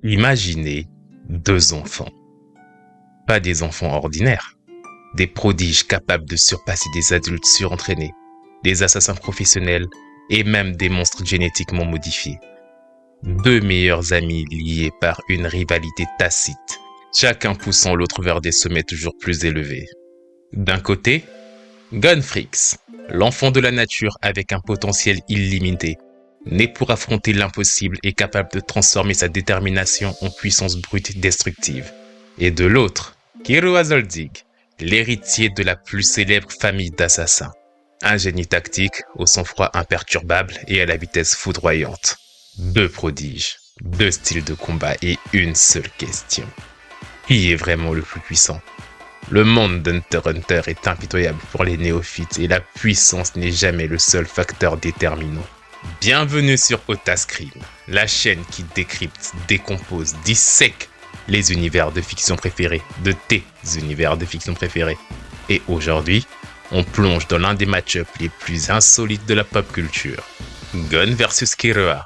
Imaginez 2 enfants. Pas des enfants ordinaires. Des prodiges capables de surpasser des adultes surentraînés, des assassins professionnels et même des monstres génétiquement modifiés. 2 meilleurs amis liés par une rivalité tacite, chacun poussant l'autre vers des sommets toujours plus élevés. D'un côté, Gunfrix, l'enfant de la nature avec un potentiel illimité, né pour affronter l'impossible et capable de transformer sa détermination en puissance brute destructive. Et de l'autre, Killua Zoldyck, l'héritier de la plus célèbre famille d'assassins. Un génie tactique au sang-froid imperturbable et à la vitesse foudroyante. 2 prodiges, 2 styles de combat et une seule question. Qui est vraiment le plus puissant ? Le monde d'Hunter x Hunter est impitoyable pour les néophytes et la puissance n'est jamais le seul facteur déterminant. Bienvenue sur Otascreen, la chaîne qui décrypte, décompose, dissèque les univers de fiction préférés, de tes univers de fiction préférés. Et aujourd'hui, on plonge dans l'un des match-ups les plus insolites de la pop culture. Gon vs Killua.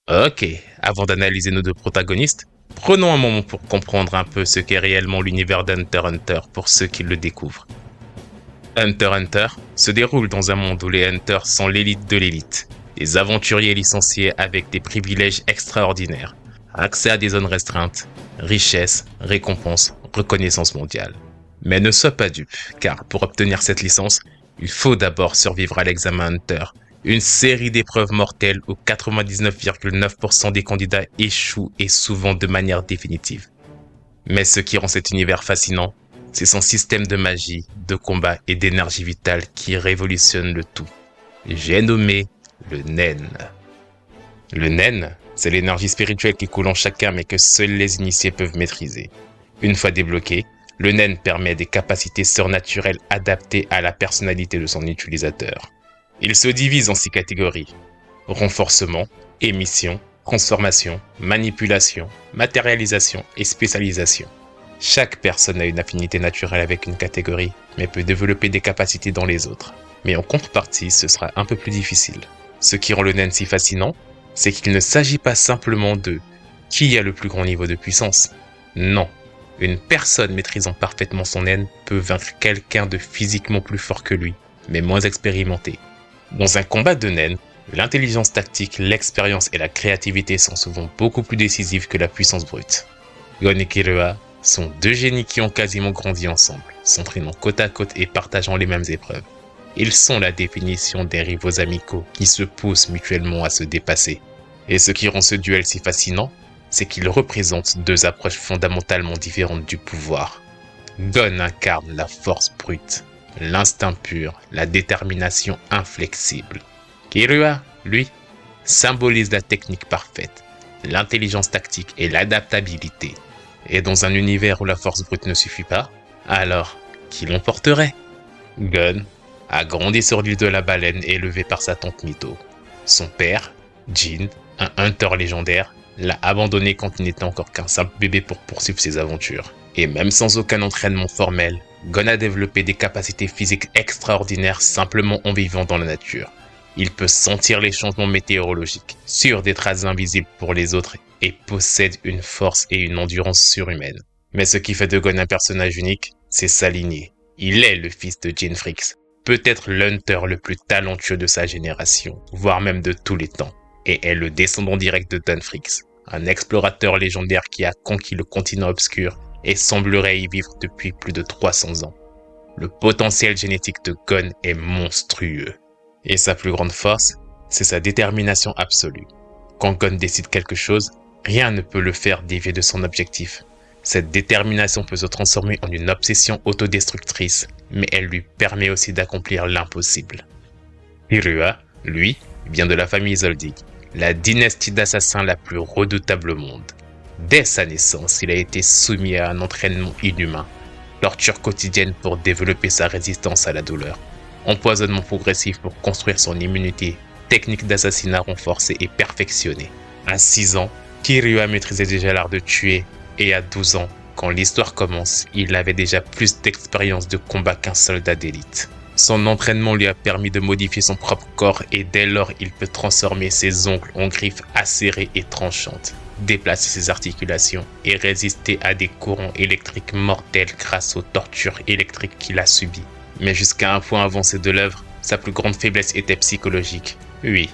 Ok, avant d'analyser nos 2 protagonistes, prenons un moment pour comprendre un peu ce qu'est réellement l'univers d'Hunter x Hunter pour ceux qui le découvrent. Hunter x Hunter se déroule dans un monde où les Hunters sont l'élite de l'élite, des aventuriers licenciés avec des privilèges extraordinaires, accès à des zones restreintes, richesses, récompenses, reconnaissance mondiale. Mais ne sois pas dupe, car pour obtenir cette licence, il faut d'abord survivre à l'examen Hunter, une série d'épreuves mortelles où 99,9% des candidats échouent et souvent de manière définitive. Mais ce qui rend cet univers fascinant, c'est son système de magie, de combat et d'énergie vitale qui révolutionne le tout. J'ai nommé le Nen. Le Nen, c'est l'énergie spirituelle qui coule en chacun mais que seuls les initiés peuvent maîtriser. Une fois débloqué, le Nen permet des capacités surnaturelles adaptées à la personnalité de son utilisateur. Il se divise en 6 catégories: renforcement, émission, transformation, manipulation, matérialisation et spécialisation. Chaque personne a une affinité naturelle avec une catégorie, mais peut développer des capacités dans les autres. Mais en contrepartie, ce sera un peu plus difficile. Ce qui rend le Nen si fascinant, c'est qu'il ne s'agit pas simplement de qui a le plus grand niveau de puissance. Non, une personne maîtrisant parfaitement son Nen peut vaincre quelqu'un de physiquement plus fort que lui, mais moins expérimenté. Dans un combat de Nen, l'intelligence tactique, l'expérience et la créativité sont souvent beaucoup plus décisives que la puissance brute. Gon et Killua sont 2 génies qui ont quasiment grandi ensemble, s'entraînant côte à côte et partageant les mêmes épreuves. Ils sont la définition des rivaux amicaux qui se poussent mutuellement à se dépasser. Et ce qui rend ce duel si fascinant, c'est qu'ils représentent 2 approches fondamentalement différentes du pouvoir. Gon incarne la force brute, l'instinct pur, la détermination inflexible. Killua, lui, symbolise la technique parfaite, l'intelligence tactique et l'adaptabilité. Et dans un univers où la force brute ne suffit pas, alors qui l'emporterait ? Gon a grandi sur l'île de la baleine élevé par sa tante Mito. Son père, Jin, un hunter légendaire, l'a abandonné quand il n'était encore qu'un simple bébé pour poursuivre ses aventures. Et même sans aucun entraînement formel, Gon a développé des capacités physiques extraordinaires simplement en vivant dans la nature. Il peut sentir les changements météorologiques, suivre des traces invisibles pour les autres et possède une force et une endurance surhumaines. Mais ce qui fait de Gon un personnage unique, c'est sa lignée. Il est le fils de Ginfrix, peut-être l'hunter le plus talentueux de sa génération, voire même de tous les temps, et est le descendant direct de Dunfrix, un explorateur légendaire qui a conquis le continent obscur et semblerait y vivre depuis plus de 300 ans. Le potentiel génétique de Gon est monstrueux. Et sa plus grande force, c'est sa détermination absolue. Quand Gon décide quelque chose, rien ne peut le faire dévier de son objectif. Cette détermination peut se transformer en une obsession autodestructrice, mais elle lui permet aussi d'accomplir l'impossible. Killua, lui, vient de la famille Zoldyck, la dynastie d'assassins la plus redoutable au monde. Dès sa naissance, il a été soumis à un entraînement inhumain, torture quotidienne pour développer sa résistance à la douleur, empoisonnement progressif pour construire son immunité, technique d'assassinat renforcée et perfectionnée. À 6 ans, Killua maîtrisait déjà l'art de tuer et à 12 ans, Quand l'histoire commence, il avait déjà plus d'expérience de combat qu'un soldat d'élite. Son entraînement lui a permis de modifier son propre corps et dès lors il peut transformer ses ongles en griffes acérées et tranchantes, déplacer ses articulations et résister à des courants électriques mortels grâce aux tortures électriques qu'il a subies. Mais jusqu'à un point avancé de l'œuvre, sa plus grande faiblesse était psychologique. Oui,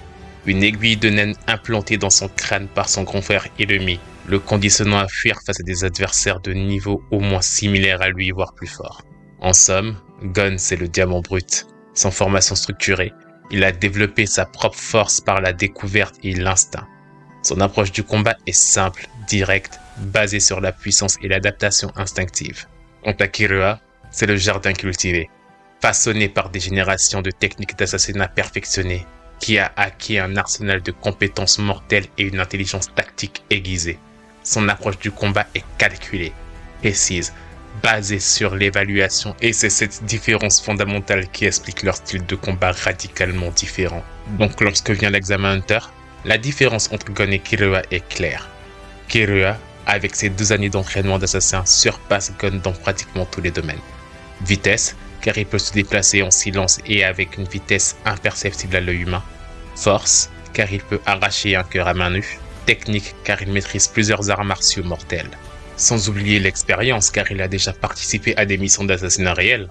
une aiguille de naine implantée dans son crâne par son grand frère ennemi, le conditionnant à fuir face à des adversaires de niveau au moins similaire à lui, voire plus fort. En somme, Gon, c'est le diamant brut. Sans formation structurée, il a développé sa propre force par la découverte et l'instinct. Son approche du combat est simple, directe, basée sur la puissance et l'adaptation instinctive. Quant à Killua, c'est le jardin cultivé, façonné par des générations de techniques d'assassinat perfectionnées, qui a acquis un arsenal de compétences mortelles et une intelligence tactique aiguisée. Son approche du combat est calculée, précise, basée sur l'évaluation, et c'est cette différence fondamentale qui explique leur style de combat radicalement différent. Donc lorsque vient l'examen Hunter, la différence entre Gon et Killua est claire. Killua, avec ses 2 années d'entraînement d'assassin, surpasse Gon dans pratiquement tous les domaines. Vitesse, car il peut se déplacer en silence et avec une vitesse imperceptible à l'œil humain. Force, car il peut arracher un cœur à main nue. Technique, car il maîtrise plusieurs arts martiaux mortels. Sans oublier l'expérience, car il a déjà participé à des missions d'assassinat réels.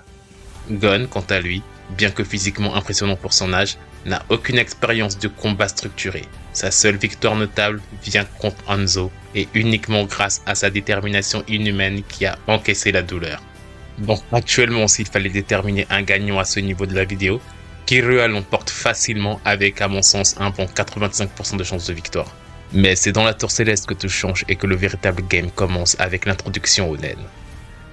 Gon, quant à lui, bien que physiquement impressionnant pour son âge, n'a aucune expérience de combat structuré. Sa seule victoire notable vient contre Hanzo, et uniquement grâce à sa détermination inhumaine qui a encaissé la douleur. Donc actuellement, s'il fallait déterminer un gagnant à ce niveau de la vidéo, Killua l'emporte facilement avec, à mon sens, un bon 85% de chances de victoire. Mais c'est dans la tour céleste que tout change et que le véritable game commence avec l'introduction au Nen.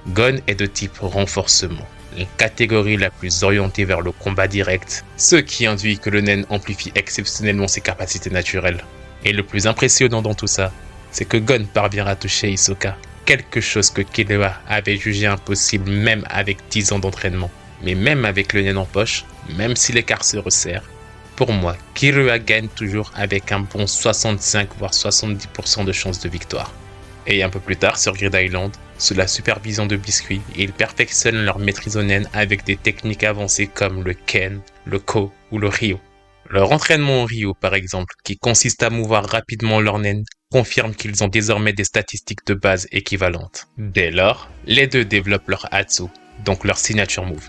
Gon est de type renforcement, la catégorie la plus orientée vers le combat direct, ce qui induit que le Nen amplifie exceptionnellement ses capacités naturelles. Et le plus impressionnant dans tout ça, c'est que Gon parvient à toucher Hisoka, quelque chose que Killua avait jugé impossible même avec 10 ans d'entraînement. Mais même avec le Nen en poche, même si l'écart se resserre, pour moi, Killua gagne toujours avec un bon 65 voire 70% de chances de victoire. Et un peu plus tard, sur Grid Island, sous la supervision de Biscuit, ils perfectionnent leur maîtrise au Nen avec des techniques avancées comme le Ken, le Ko ou le Ryo. Leur entraînement au Ryo, par exemple, qui consiste à mouvoir rapidement leur Nen, confirme qu'ils ont désormais des statistiques de base équivalentes. Dès lors, les deux développent leur Hatsu, donc leur signature move.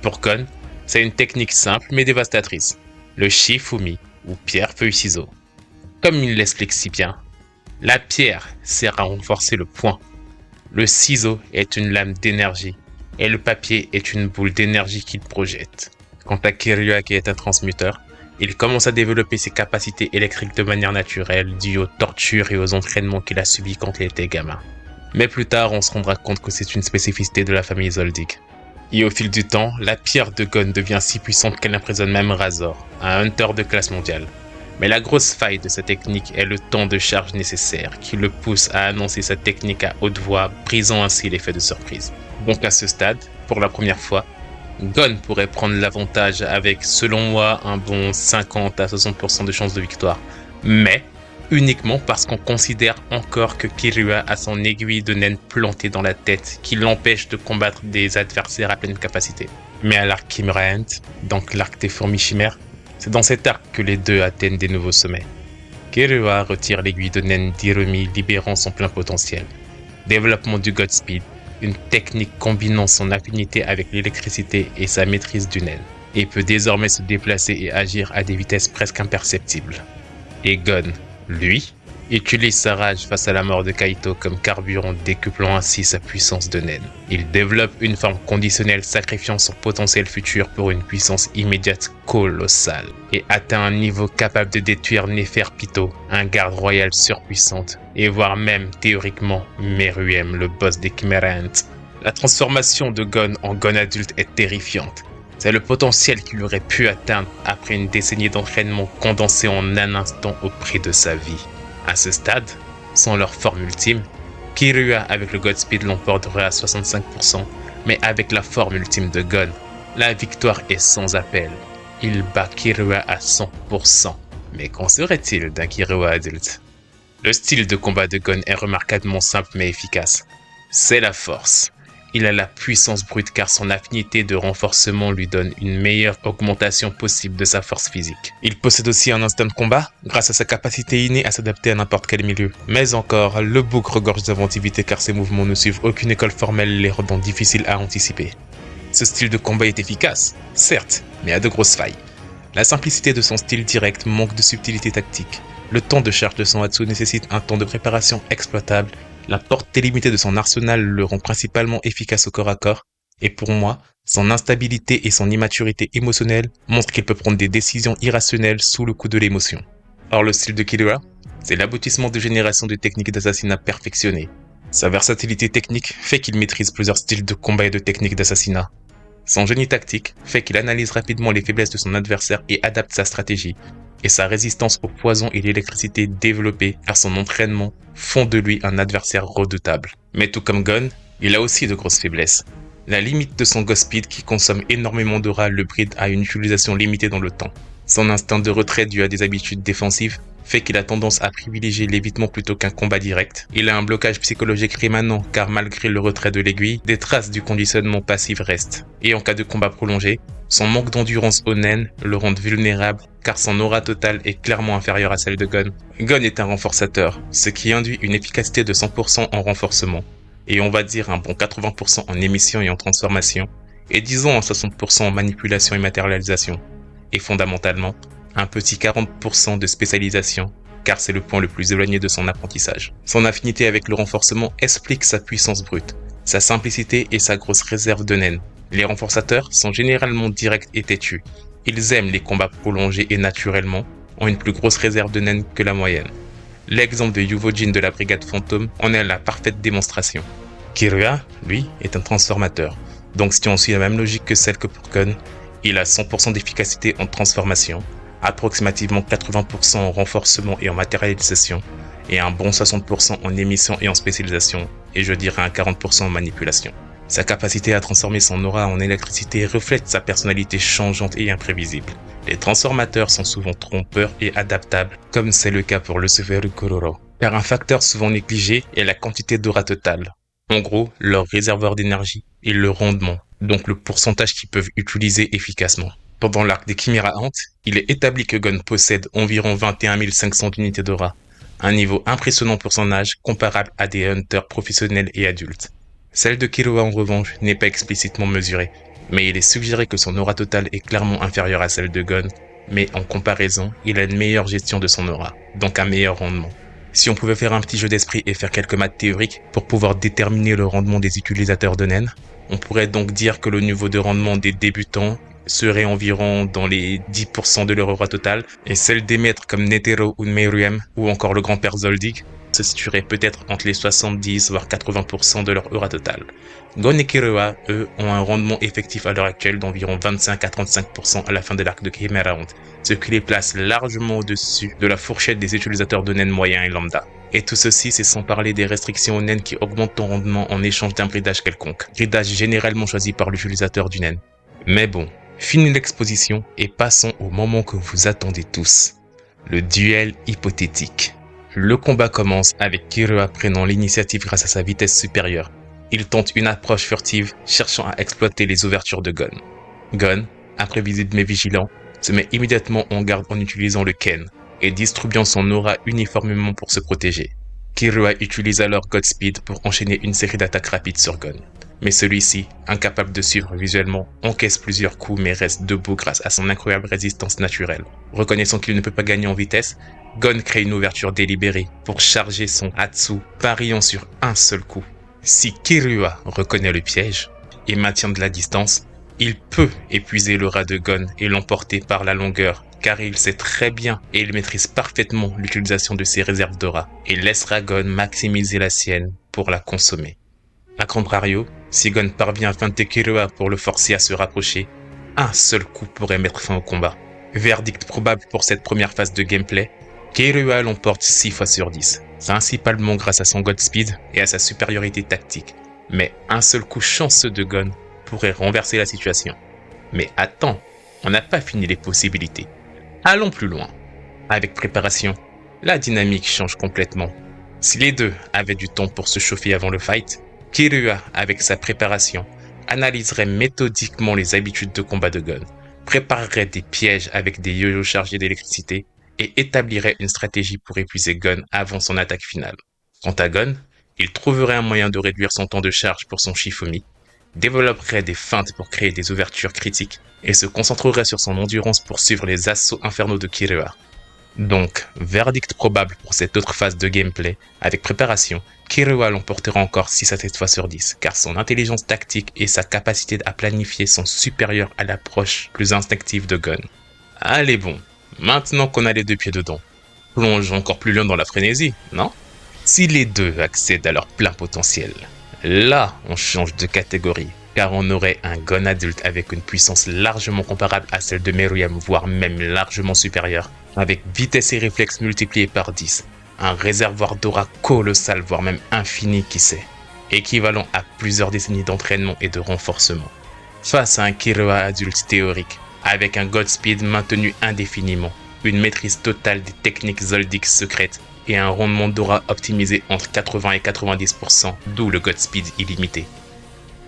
Pour Gon, c'est une technique simple mais dévastatrice, le Shifumi, ou pierre-feuille-ciseau. Comme il l'explique si bien, la pierre sert à renforcer le poing, le ciseau est une lame d'énergie, et le papier est une boule d'énergie qu'il projette. Quant à Killua qui est un transmuteur, il commence à développer ses capacités électriques de manière naturelle, due aux tortures et aux entraînements qu'il a subis quand il était gamin. Mais plus tard, on se rendra compte que c'est une spécificité de la famille Zoldyck. Et au fil du temps, la pierre de Gon devient si puissante qu'elle emprisonne même Razor, un hunter de classe mondiale. Mais la grosse faille de sa technique est le temps de charge nécessaire, qui le pousse à annoncer sa technique à haute voix, brisant ainsi l'effet de surprise. Donc à ce stade, pour la première fois, Gon pourrait prendre l'avantage avec, selon moi, un bon 50 à 60% de chances de victoire. Mais uniquement parce qu'on considère encore que Killua a son aiguille de naine plantée dans la tête qui l'empêche de combattre des adversaires à pleine capacité. Mais à l'arc Chimera Ant, donc l'arc des fourmis chimères, c'est dans cet arc que les deux atteignent des nouveaux sommets. Killua retire l'aiguille de naine d'Hiromi, libérant son plein potentiel. Développement du Godspeed, une technique combinant son affinité avec l'électricité et sa maîtrise du naine, et peut désormais se déplacer et agir à des vitesses presque imperceptibles. Et Gon, lui, utilise sa rage face à la mort de Kaito comme carburant, décuplant ainsi sa puissance de naine. Il développe une forme conditionnelle sacrifiant son potentiel futur pour une puissance immédiate colossale, et atteint un niveau capable de détruire Neferpitou, un garde royal surpuissante, et voire même théoriquement Meruem, le boss des Chimera Ant. La transformation de Gon en Gon adulte est terrifiante. C'est le potentiel qu'il aurait pu atteindre après une décennie d'entraînement condensé en un instant au prix de sa vie. À ce stade, sans leur forme ultime, Killua avec le Godspeed l'emporterait à 65%, mais avec la forme ultime de Gon, la victoire est sans appel. Il bat Killua à 100%. Mais qu'en serait-il d'un Killua adulte? Le style de combat de Gon est remarquablement simple mais efficace. c'est la force. Il a la puissance brute car son affinité de renforcement lui donne une meilleure augmentation possible de sa force physique. Il possède aussi un instinct de combat grâce à sa capacité innée à s'adapter à n'importe quel milieu. Mais encore, le bouc regorge d'inventivité car ses mouvements ne suivent aucune école formelle, les rendant difficiles à anticiper. Ce style de combat est efficace, certes, mais a de grosses failles. La simplicité de son style direct manque de subtilité tactique. Le temps de charge de son Hatsu nécessite un temps de préparation exploitable. La portée limitée de son arsenal le rend principalement efficace au corps à corps. Et pour moi, son instabilité et son immaturité émotionnelle montrent qu'il peut prendre des décisions irrationnelles sous le coup de l'émotion. Or, le style de Killua, c'est l'aboutissement de générations de techniques d'assassinat perfectionnées. Sa versatilité technique fait qu'il maîtrise plusieurs styles de combat et de techniques d'assassinat. Son génie tactique fait qu'il analyse rapidement les faiblesses de son adversaire et adapte sa stratégie. Et sa résistance au poison et l'électricité développée par son entraînement font de lui un adversaire redoutable. Mais tout comme Gon, il a aussi de grosses faiblesses. La limite de son Ghost Speed qui consomme énormément d'aura le bride à une utilisation limitée dans le temps. Son instinct de retrait dû à des habitudes défensives fait qu'il a tendance à privilégier l'évitement plutôt qu'un combat direct. Il a un blocage psychologique rémanent car malgré le retrait de l'aiguille, des traces du conditionnement passif restent. Et en cas de combat prolongé, son manque d'endurance au naine le rend vulnérable car son aura totale est clairement inférieure à celle de Gon. Gon est un renforçateur, ce qui induit une efficacité de 100% en renforcement, et on va dire un bon 80% en émission et en transformation, et disons un 60% en manipulation et matérialisation. Et fondamentalement, un petit 40% de spécialisation, car c'est le point le plus éloigné de son apprentissage. Son affinité avec le renforcement explique sa puissance brute, sa simplicité et sa grosse réserve de naine. Les renforçateurs sont généralement directs et têtus. Ils aiment les combats prolongés et naturellement ont une plus grosse réserve de naine que la moyenne. L'exemple de Yuvojin de la brigade fantôme en est la parfaite démonstration. Killua, lui, est un transformateur. Donc si on suit la même logique que celle que pour Gon, il a 100% d'efficacité en transformation, approximativement 80% en renforcement et en matérialisation, et un bon 60% en émission et en spécialisation, et je dirais un 40% en manipulation. Sa capacité à transformer son aura en électricité reflète sa personnalité changeante et imprévisible. Les transformateurs sont souvent trompeurs et adaptables, comme c'est le cas pour Lucifer Kuroro, car un facteur souvent négligé est la quantité d'aura totale. En gros, leur réservoir d'énergie et le rendement, donc le pourcentage qu'ils peuvent utiliser efficacement. Pendant l'arc des Chimera Ant, il est établi que Gon possède environ 21 500 unités d'aura, un niveau impressionnant pour son âge comparable à des hunters professionnels et adultes. Celle de Killua en revanche n'est pas explicitement mesurée, mais il est suggéré que son aura totale est clairement inférieure à celle de Gon, mais en comparaison, il a une meilleure gestion de son aura, donc un meilleur rendement. Si on pouvait faire un petit jeu d'esprit et faire quelques maths théoriques pour pouvoir déterminer le rendement des utilisateurs de naine, on pourrait donc dire que le niveau de rendement des débutants serait environ dans les 10% de leur aura totale, et celle des maîtres comme Netero ou Meruem, ou encore le grand-père Zoldyck, se situerait peut-être entre les 70 voire 80% de leur aura totale. Gon et Killua, eux, ont un rendement effectif à l'heure actuelle d'environ 25 à 35% à la fin de l'arc de Chimera Ant, ce qui les place largement au-dessus de la fourchette des utilisateurs de naine moyens et lambda. Et tout ceci, c'est sans parler des restrictions aux naines qui augmentent ton rendement en échange d'un bridage quelconque, bridage généralement choisi par l'utilisateur du naine. Mais bon, fini l'exposition et passons au moment que vous attendez tous, le duel hypothétique. Le combat commence avec Killua prenant l'initiative grâce à sa vitesse supérieure. Il tente une approche furtive, cherchant à exploiter les ouvertures de Gon. Gon, imprévisible mais vigilant, se met immédiatement en garde en utilisant le Ken, et distribuant son aura uniformément pour se protéger. Killua utilise alors Godspeed pour enchaîner une série d'attaques rapides sur Gon. Mais celui-ci, incapable de suivre visuellement, encaisse plusieurs coups mais reste debout grâce à son incroyable résistance naturelle. Reconnaissant qu'il ne peut pas gagner en vitesse, Gon crée une ouverture délibérée pour charger son Hatsu, pariant sur un seul coup. Si Killua reconnaît le piège et maintient de la distance, il peut épuiser l'aura de Gon et l'emporter par la longueur, car il sait très bien et il maîtrise parfaitement l'utilisation de ses réserves d'aura, et laissera Gon maximiser la sienne pour la consommer. A contrario, si Gon parvient à feinter Killua pour le forcer à se rapprocher, un seul coup pourrait mettre fin au combat. Verdict probable pour cette première phase de gameplay, Killua l'emporte 6 fois sur 10, principalement grâce à son Godspeed et à sa supériorité tactique. Mais un seul coup chanceux de Gon pourrait renverser la situation. Mais attends, on n'a pas fini les possibilités. Allons plus loin. Avec préparation, la dynamique change complètement. Si les deux avaient du temps pour se chauffer avant le fight, Kirua, avec sa préparation, analyserait méthodiquement les habitudes de combat de Gon, préparerait des pièges avec des yo-yo chargés d'électricité et établirait une stratégie pour épuiser Gon avant son attaque finale. Quant à Gon, il trouverait un moyen de réduire son temps de charge pour son Shifumi, développerait des feintes pour créer des ouvertures critiques et se concentrerait sur son endurance pour suivre les assauts infernaux de Kirua. Donc, verdict probable pour cette autre phase de gameplay, avec préparation, Kirua l'emportera encore 6 à 7 fois sur 10, car son intelligence tactique et sa capacité à planifier sont supérieures à l'approche plus instinctive de Gon. Allez bon, maintenant qu'on a les deux pieds dedans, plongeons encore plus loin dans la frénésie, non? Si les deux accèdent à leur plein potentiel, là on change de catégorie, car on aurait un Gon adulte avec une puissance largement comparable à celle de Meruem, voire même largement supérieure, avec vitesse et réflexes multipliés par 10, un réservoir d'aura colossal, voire même infini qui sait, équivalent à plusieurs décennies d'entraînement et de renforcement, face à un Kirua adulte théorique, avec un Godspeed maintenu indéfiniment, une maîtrise totale des techniques zoldyck secrètes et un rendement d'aura optimisé entre 80 et 90%, d'où le Godspeed illimité.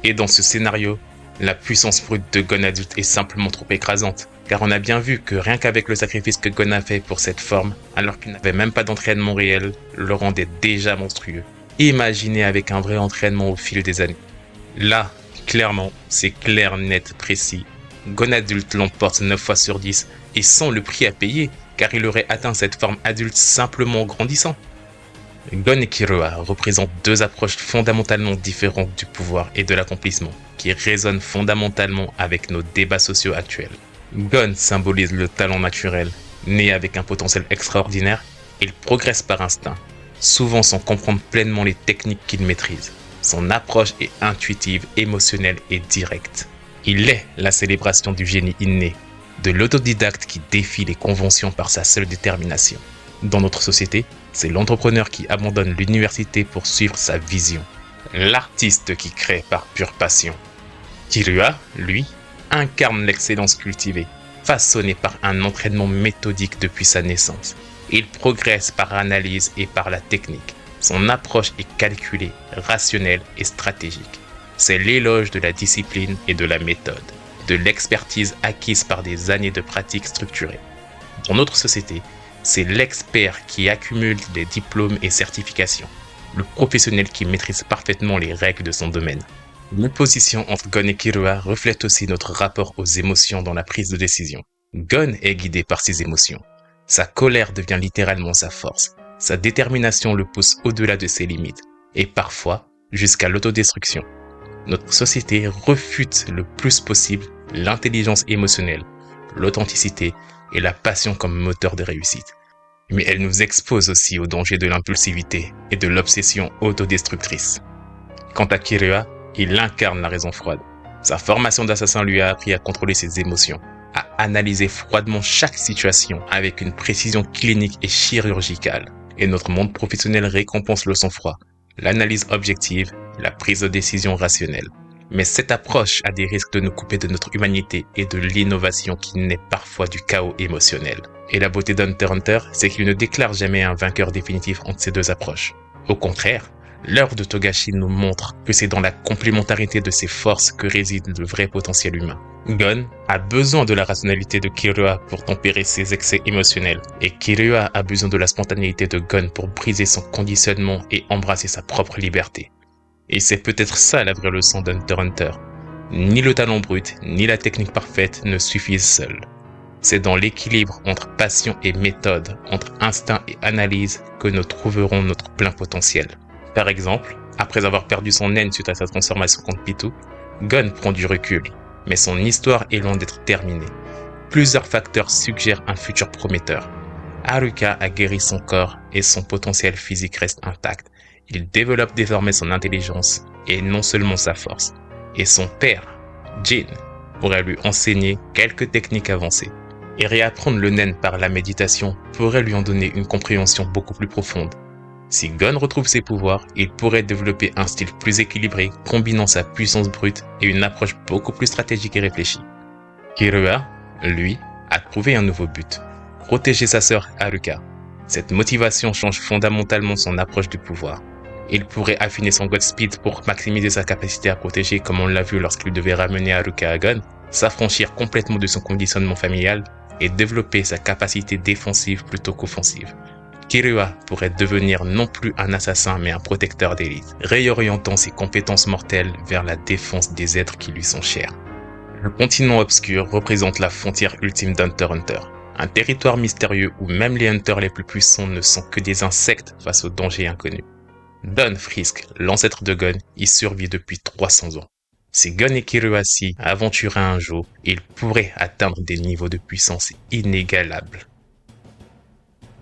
Et dans ce scénario, la puissance brute de Gon adulte est simplement trop écrasante, car on a bien vu que rien qu'avec le sacrifice que Gon a fait pour cette forme, alors qu'il n'avait même pas d'entraînement réel, le rendait déjà monstrueux. Imaginez avec un vrai entraînement au fil des années. Là, clairement, c'est clair, net, précis. Gon adulte l'emporte 9 fois sur 10, et sans le prix à payer, car il aurait atteint cette forme adulte simplement en grandissant. Gon et Kirua représentent deux approches fondamentalement différentes du pouvoir et de l'accomplissement, qui résonnent fondamentalement avec nos débats sociaux actuels. Gon symbolise le talent naturel, né avec un potentiel extraordinaire, il progresse par instinct, souvent sans comprendre pleinement les techniques qu'il maîtrise. Son approche est intuitive, émotionnelle et directe. Il est la célébration du génie inné, de l'autodidacte qui défie les conventions par sa seule détermination. Dans notre société, c'est l'entrepreneur qui abandonne l'université pour suivre sa vision. L'artiste qui crée par pure passion. Kirua, lui, incarne l'excellence cultivée, façonnée par un entraînement méthodique depuis sa naissance. Il progresse par analyse et par la technique. Son approche est calculée, rationnelle et stratégique. C'est l'éloge de la discipline et de la méthode, de l'expertise acquise par des années de pratique structurée. Dans notre société, c'est l'expert qui accumule des diplômes et certifications, le professionnel qui maîtrise parfaitement les règles de son domaine. L'opposition entre Gon et Kirua reflète aussi notre rapport aux émotions dans la prise de décision. Gon est guidé par ses émotions. Sa colère devient littéralement sa force. Sa détermination le pousse au-delà de ses limites, et parfois jusqu'à l'autodestruction. Notre société refute le plus possible l'intelligence émotionnelle, l'authenticité et la passion comme moteur de réussite. Mais elle nous expose aussi au danger de l'impulsivité et de l'obsession autodestructrice. Quant à Kirua, il incarne la raison froide. Sa formation d'assassin lui a appris à contrôler ses émotions, à analyser froidement chaque situation avec une précision clinique et chirurgicale. Et notre monde professionnel récompense le sang-froid, l'analyse objective, la prise de décision rationnelle. Mais cette approche a des risques de nous couper de notre humanité et de l'innovation qui naît parfois du chaos émotionnel. Et la beauté d'Hunter x Hunter, c'est qu'il ne déclare jamais un vainqueur définitif entre ces deux approches. Au contraire, l'œuvre de Togashi nous montre que c'est dans la complémentarité de ces forces que réside le vrai potentiel humain. Gon a besoin de la rationalité de Kirua pour tempérer ses excès émotionnels, et Kirua a besoin de la spontanéité de Gon pour briser son conditionnement et embrasser sa propre liberté. Et c'est peut-être ça la vraie leçon d'Hunter x Hunter. Ni le talent brut, ni la technique parfaite ne suffisent seuls. C'est dans l'équilibre entre passion et méthode, entre instinct et analyse, que nous trouverons notre plein potentiel. Par exemple, après avoir perdu son naine suite à sa transformation contre Pitou, Gon prend du recul, mais son histoire est loin d'être terminée. Plusieurs facteurs suggèrent un futur prometteur. Haruka a guéri son corps et son potentiel physique reste intact. Il développe désormais son intelligence et non seulement sa force. Et son père, Jin, pourrait lui enseigner quelques techniques avancées. Et réapprendre le nen par la méditation pourrait lui en donner une compréhension beaucoup plus profonde. Si Gon retrouve ses pouvoirs, il pourrait développer un style plus équilibré, combinant sa puissance brute et une approche beaucoup plus stratégique et réfléchie. Kirua, lui, a trouvé un nouveau but, protéger sa sœur Haruka. Cette motivation change fondamentalement son approche du pouvoir. Il pourrait affiner son Godspeed pour maximiser sa capacité à protéger comme on l'a vu lorsqu'il devait ramener Haruka à Gon, s'affranchir complètement de son conditionnement familial et développer sa capacité défensive plutôt qu'offensive. Killua pourrait devenir non plus un assassin mais un protecteur d'élite, réorientant ses compétences mortelles vers la défense des êtres qui lui sont chers. Le continent obscur représente la frontière ultime d'Hunter x Hunter, un territoire mystérieux où même les hunters les plus puissants ne sont que des insectes face aux dangers inconnus. Don Frisk, l'ancêtre de Gon, y survit depuis 300 ans. Si Gon et Killua s'y aventuraient un jour, ils pourraient atteindre des niveaux de puissance inégalables.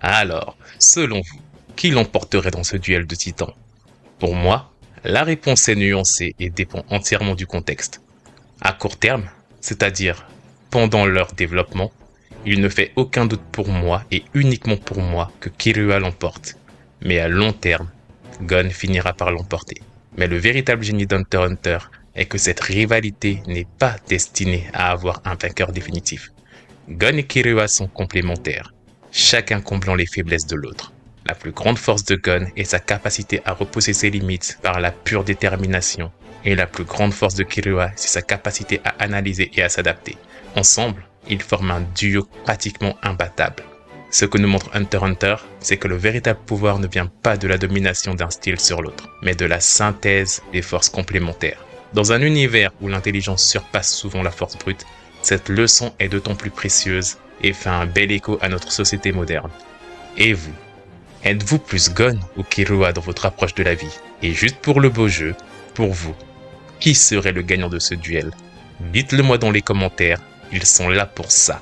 Alors, selon vous, qui l'emporterait dans ce duel de titans? Pour moi, la réponse est nuancée et dépend entièrement du contexte. À court terme, c'est-à-dire pendant leur développement, il ne fait aucun doute pour moi et uniquement pour moi que Killua l'emporte. Mais à long terme, Gon finira par l'emporter. Mais le véritable génie d'Hunter x Hunter est que cette rivalité n'est pas destinée à avoir un vainqueur définitif. Gon et Killua sont complémentaires, chacun comblant les faiblesses de l'autre. La plus grande force de Gon est sa capacité à repousser ses limites par la pure détermination, et la plus grande force de Killua, c'est sa capacité à analyser et à s'adapter. Ensemble, ils forment un duo pratiquement imbattable. Ce que nous montre Hunter x Hunter, c'est que le véritable pouvoir ne vient pas de la domination d'un style sur l'autre, mais de la synthèse des forces complémentaires. Dans un univers où l'intelligence surpasse souvent la force brute, cette leçon est d'autant plus précieuse et fait un bel écho à notre société moderne. Et vous? Êtes-vous plus Gon ou Killua dans votre approche de la vie? Et juste pour le beau jeu, pour vous, qui serait le gagnant de ce duel? Dites-le moi dans les commentaires, ils sont là pour ça.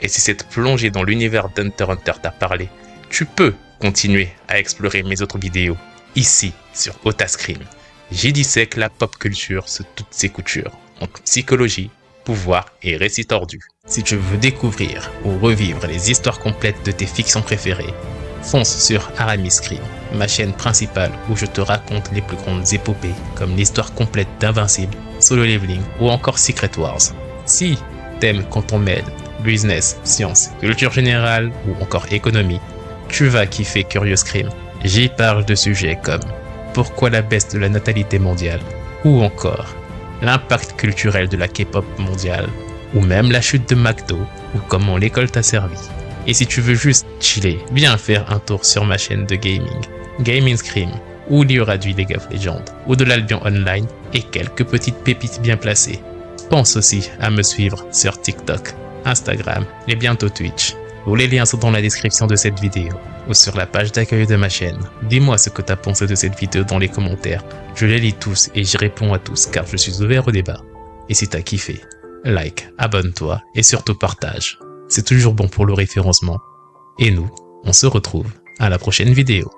Et si cette plongée dans l'univers d'Hunter x Hunter t'a parlé, tu peux continuer à explorer mes autres vidéos, ici sur Otascream. J'y dissèque la pop culture sous toutes ses coutures, entre psychologie, pouvoir et récits tordus. Si tu veux découvrir ou revivre les histoires complètes de tes fictions préférées, fonce sur Aramis Scream, ma chaîne principale où je te raconte les plus grandes épopées comme l'histoire complète d'Invincible, Solo Leveling ou encore Secret Wars. Si t'aimes quand on mêle business, science, culture générale ou encore économie, tu vas kiffer Curious Scream. J'y parle de sujets comme pourquoi la baisse de la natalité mondiale ou encore l'impact culturel de la K-pop mondiale ou même la chute de McDo ou comment l'école t'a servi. Et si tu veux juste chiller, viens faire un tour sur ma chaîne de gaming, Gaming Scream, où il y aura du League of Legends ou de l'Albion Online et quelques petites pépites bien placées. Pense aussi à me suivre sur TikTok, Instagram et bientôt Twitch. Tous les liens sont dans la description de cette vidéo ou sur la page d'accueil de ma chaîne. Dis-moi ce que t'as pensé de cette vidéo dans les commentaires. Je les lis tous et j'y réponds à tous car je suis ouvert au débat. Et si t'as kiffé, like, abonne-toi et surtout partage. C'est toujours bon pour le référencement. Et nous, on se retrouve à la prochaine vidéo.